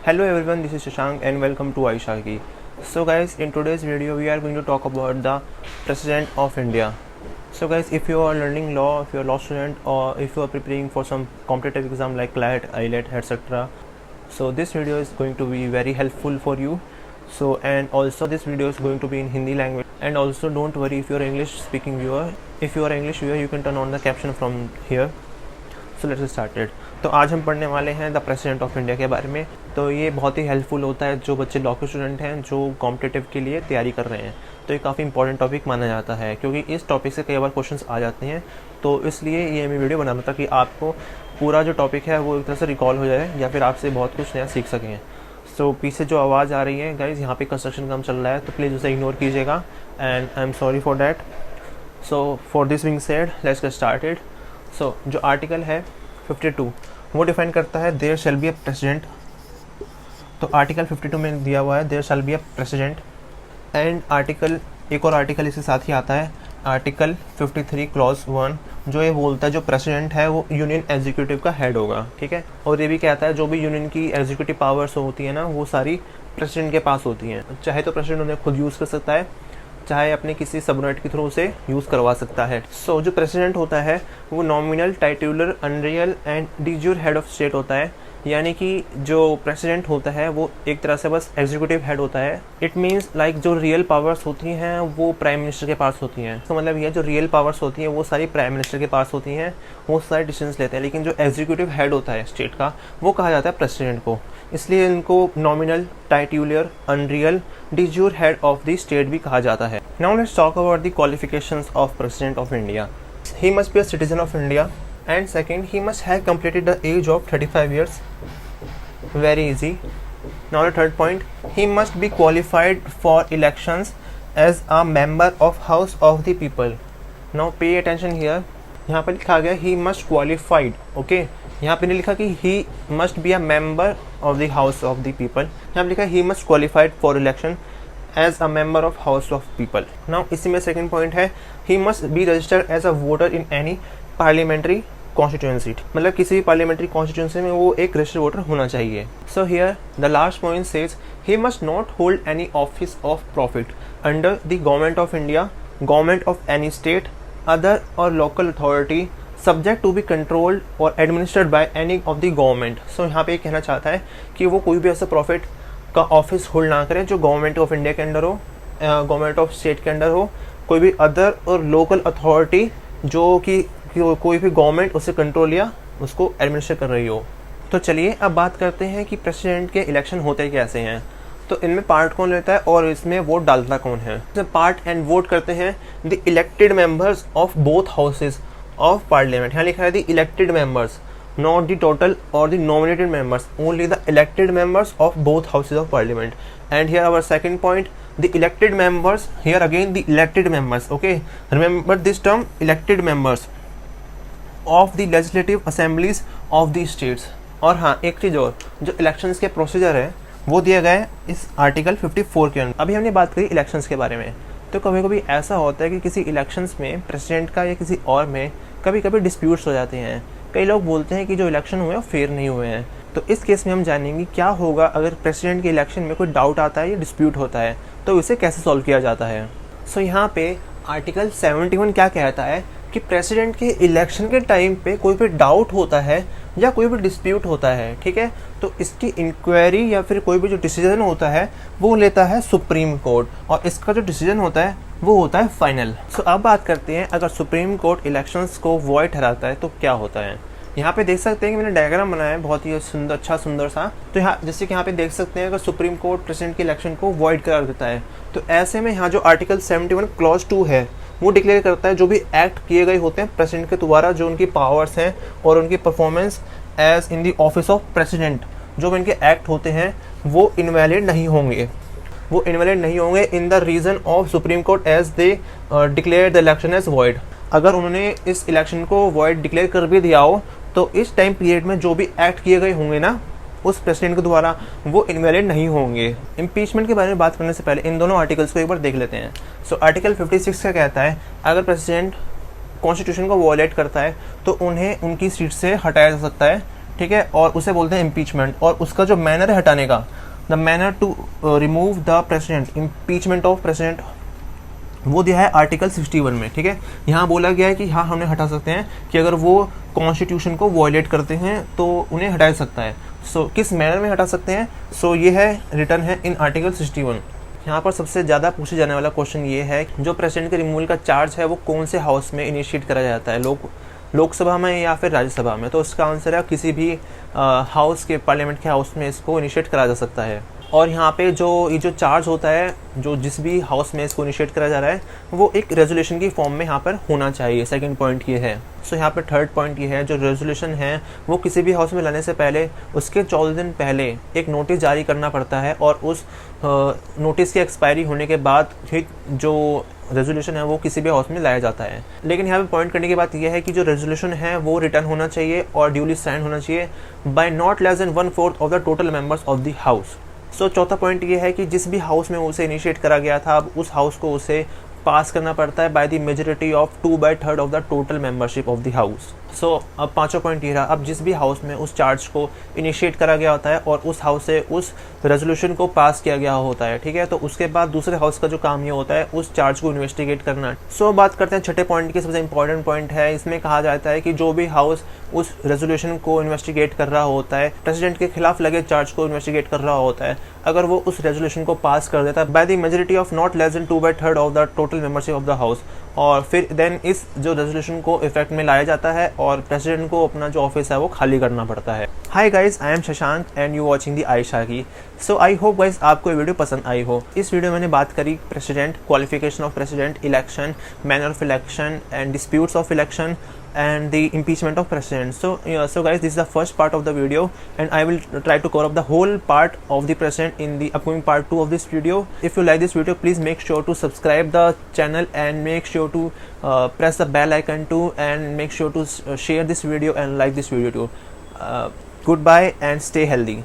Hello everyone, this is Shashank and welcome to Aishagi. So guys, in today's video we are going to talk about the President of India. So guys, if you are learning law, if you are a law student, or if you are preparing for some competitive exam like CLAT, IELTS, etc. So this video is going to be very helpful for you. So and also this video is going to be in Hindi language. And also don't worry if you are English speaking viewer. If you are English viewer, you can turn on the caption from here. So let's started. तो आज हम पढ़ने वाले हैं the president of India के बारे में। तो ये बहुत ही हेल्पफुल होता है जो बच्चे लॉ के स्टूडेंट हैं जो कॉम्पिटिटिव के लिए तैयारी कर रहे हैं। तो ये काफ़ी इंपॉर्टेंट टॉपिक माना जाता है क्योंकि इस टॉपिक से कई बार क्वेश्चंस आ जाते हैं। तो इसलिए ये मैं वीडियो बना रहा था कि आपको पूरा जो टॉपिक है वो एक तरह से रिकॉल हो जाए या फिर आपसे बहुत कुछ नया सीख सकें। सो पीछे जो आवाज़ आ रही है गाइज, यहाँ पे कंस्ट्रक्शन काम चल रहा है तो प्लीज़ उसे इग्नोर कीजिएगा and I am sorry for that. So for this being said let's get started. So जो आर्टिकल है 52 वो डिफाइन करता है there shall be a president. तो आर्टिकल 52 में दिया हुआ है there shall be a president and article एक और आर्टिकल इसके साथ ही आता है आर्टिकल 53 क्लॉज 1 जो ये बोलता है जो प्रेसिडेंट है वो यूनियन एग्जीक्यूटिव का हेड होगा, ठीक है। और ये भी कहता है जो भी यूनियन की एग्जीक्यूटिव पावर्स होती है ना वो सारी प्रेसिडेंट के पास होती हैं। चाहे तो प्रेसिडेंट उन्हें खुद यूज़ कर सकता है, चाहे अपने किसी सबऑर्डिनेट के थ्रू से यूज़ करवा सकता है। सो जो प्रेसिडेंट होता है वो nominal, titular, unreal and de jure head of state होता है। यानी कि जो प्रेसिडेंट होता है वो एक तरह से बस एग्जीक्यूटिव हेड होता है। इट मीन्स लाइक जो रियल पावर्स होती हैं वो प्राइम मिनिस्टर के पास होती हैं। तो मतलब ये जो रियल पावर्स होती हैं वो सारी प्राइम मिनिस्टर के पास होती हैं, वो सारे डिसीजंस लेते हैं। लेकिन जो एग्जीक्यूटिव हेड होता है स्टेट का वो कहा जाता है प्रेसिडेंट को। इसलिए इनको nominal, titular, unreal, de jure head of the state भी कहा जाता है। Now let's talk about the qualifications of president of India. He must be a citizen of India and second he must have completed the age of 35 years. Very easy. Now the third point, he must be qualified for elections as a member of House of the People. Now pay attention here. यहाँ पर लिखा गया he must qualified, okay? यहाँ पे नहीं लिखा कि he must be a member of the House of the People. यहाँ पे लिखा he must qualified for election as a member of House of People. Now इसी में second point है he must be registered as a voter in any parliamentary constituency. मतलब किसी भी parliamentary constituency में वो एक रजिस्टर्ड वोटर होना चाहिए। So here the last point says he must not hold any office of profit under the government of India, government of any state, other और local authority subject to be controlled और administered by any of the government. So यहाँ पे ये कहना चाहता है कि वो कोई भी ऐसा प्रॉफिट का ऑफिस होल्ड ना करे जो गवर्नमेंट ऑफ इंडिया के अंडर हो, गवर्नमेंट ऑफ स्टेट के अंडर हो, कोई भी अदर और लोकल अथॉरिटी जो कि कोई भी गवर्नमेंट उसे कंट्रोल या उसको एडमिनिस्टर कर रही हो। तो चलिए अब बात करते हैं कि प्रेसिडेंट के इलेक्शन होते कैसे हैं। तो इनमें पार्ट कौन लेता है और इसमें वोट डालता कौन है। इसमें पार्ट एंड वोट करते हैं the elected members of both houses of parliament. यहाँ लिखा है the elected members, not the total और the nominated members, only the elected members of both houses of parliament. And here our second point, the elected members, here again the elected members, okay, remember this term, elected members of the legislative assemblies of the states। और हाँ एक चीज़ और, जो elections के procedure है वो दिया गया है इस आर्टिकल 54 के अंदर। अभी हमने बात करी इलेक्शंस के बारे में। तो कभी कभी ऐसा होता है कि किसी इलेक्शंस में प्रेसिडेंट का या किसी और में कभी कभी डिस्प्यूट्स हो जाते हैं। कई लोग बोलते हैं कि जो इलेक्शन हुए वो फेयर नहीं हुए हैं। तो इस केस में हम जानेंगे क्या होगा अगर प्रेसिडेंट के इलेक्शन में कोई डाउट आता है या डिस्प्यूट होता है तो इसे कैसे सॉल्व किया जाता है। सो यहाँ पे आर्टिकल 71 क्या कहता है कि प्रेसिडेंट के इलेक्शन के टाइम पे कोई भी डाउट होता है या कोई भी डिस्प्यूट होता है, ठीक है, तो इसकी इंक्वायरी या फिर कोई भी जो डिसीजन होता है वो लेता है सुप्रीम कोर्ट और इसका जो डिसीजन होता है वो होता है फाइनल। सो अब बात करते हैं अगर सुप्रीम कोर्ट इलेक्शंस को वॉइड ठहराता है तो क्या होता है। यहाँ पे देख सकते हैं कि मैंने डायग्राम बनाया है बहुत ही सुंदर सा। तो यहाँ जैसे कि यहाँ पे देख सकते हैं अगर सुप्रीम कोर्ट प्रेसिडेंट के इलेक्शन को वॉइड करार देता है तो ऐसे में यहाँ जो आर्टिकल 71 क्लॉज 2 है वो डिक्लेयर करता है जो भी एक्ट किए गए होते हैं प्रेसिडेंट के द्वारा, जो उनकी पावर्स हैं और उनकी performance as in the office of president, जो भी इनके एक्ट होते हैं वो इनवैलिड नहीं होंगे। वो इनवैलिड नहीं होंगे in the reason of Supreme Court as they declare the election as void. अगर उन्होंने इस इलेक्शन को वॉइड डिक्लेयर कर भी दिया हो तो इस टाइम पीरियड में जो भी एक्ट किए गए होंगे ना उस प्रेसिडेंट के द्वारा वो इनवैलिड नहीं होंगे। इम्पीचमेंट के बारे में बात करने से पहले इन दोनों आर्टिकल्स को एक बार देख लेते हैं। सो आर्टिकल 56 का कहता है अगर प्रेसिडेंट कॉन्स्टिट्यूशन को वॉयलेट करता है तो उन्हें उनकी सीट से हटाया जा सकता है ठीक है, और उसे बोलते हैं इम्पीचमेंट। और उसका जो मैनर है हटाने का, the manner to remove the president, impeachment of president, वो दिया है आर्टिकल 61 में। ठीक है, यहाँ बोला गया है कि हाँ हमने हटा सकते हैं कि अगर वो कॉन्स्टिट्यूशन को वॉयलेट करते हैं तो उन्हें हटा सकता है। सो किस मैनर में हटा सकते हैं, सो ये है रिटर्न है इन आर्टिकल 61। यहाँ पर सबसे ज़्यादा पूछे जाने वाला क्वेश्चन ये है, जो प्रेसिडेंट के रिमूवल का चार्ज है वो कौन से हाउस में इनिशिएट करा जाता है, लोकसभा में या फिर राज्यसभा में। तो इसका आंसर है किसी भी हाउस के, पार्लियामेंट के हाउस में इसको इनिशिएट करा जा सकता है। और यहाँ पे ये जो चार्ज होता है, जो जिस भी हाउस में इसको इनिशिएट करा जा रहा है, वो एक रेजोल्यूशन की फॉर्म में यहाँ पर होना चाहिए। सेकंड पॉइंट ये है। सो यहाँ पे थर्ड पॉइंट ये है, जो रेजोल्यूशन है वो किसी भी हाउस में लाने से पहले उसके 14 दिन पहले एक नोटिस जारी करना पड़ता है, और उस नोटिस की एक्सपायरी होने के बाद ही जो रेजोल्यूशन है वो किसी भी हाउस में लाया जाता है। लेकिन यहाँ पे पॉइंट करने की बात यह है कि जो रेजोल्यूशन है वो रिटर्न होना चाहिए और ड्यूली साइन होना चाहिए by not less than 1/4 of the total members of the house. So चौथा पॉइंट ये है कि जिस भी हाउस में उसे इनिशिएट करा गया था, अब उस हाउस को उसे पास करना पड़ता है by the majority of 2/3 of the total membership of the house. So अब पांचवा पॉइंट ये रहा, अब जिस भी हाउस में उस चार्ज को इनिशिएट करा गया होता है और उस हाउस से उस रेजोल्यूशन को पास किया गया होता है, ठीक है, तो उसके बाद दूसरे हाउस का जो काम ये होता है उस चार्ज को इन्वेस्टिगेट करना। सो बात करते हैं छठे पॉइंट की। सबसे इंपॉर्टेंट पॉइंट है, इसमें कहा जाता है कि जो भी हाउस उस रेजोल्यूशन को इन्वेस्टिगेट कर रहा होता है, प्रेसिडेंट के खिलाफ लगे चार्ज को इन्वेस्टिगेट कर रहा होता है, अगर वो उस रेजोल्यूशन को पास कर देता है by the majority of not less then 2/3 of the total membership of the house, और फिर देन इस जो रेजोल्यूशन को इफेक्ट में लाया जाता है और प्रेसिडेंट को अपना जो ऑफिस है वो खाली करना पड़ता है। Hi guys, I am Shashank and you watching the Ayesha की। सो आई होप गाइस आपको ये वीडियो पसंद आई हो। इस वीडियो में मैंने बात करी president, qualification of president, election, manner of election and disputes of election and the impeachment of president. So guys, this is the first part of the video, and I will try to cover up the whole part of the president in the upcoming part 2 of this video. If you like this video, please make sure to subscribe the channel and make sure to press the bell icon too, and make sure to share this video and like this video too. Goodbye and stay healthy.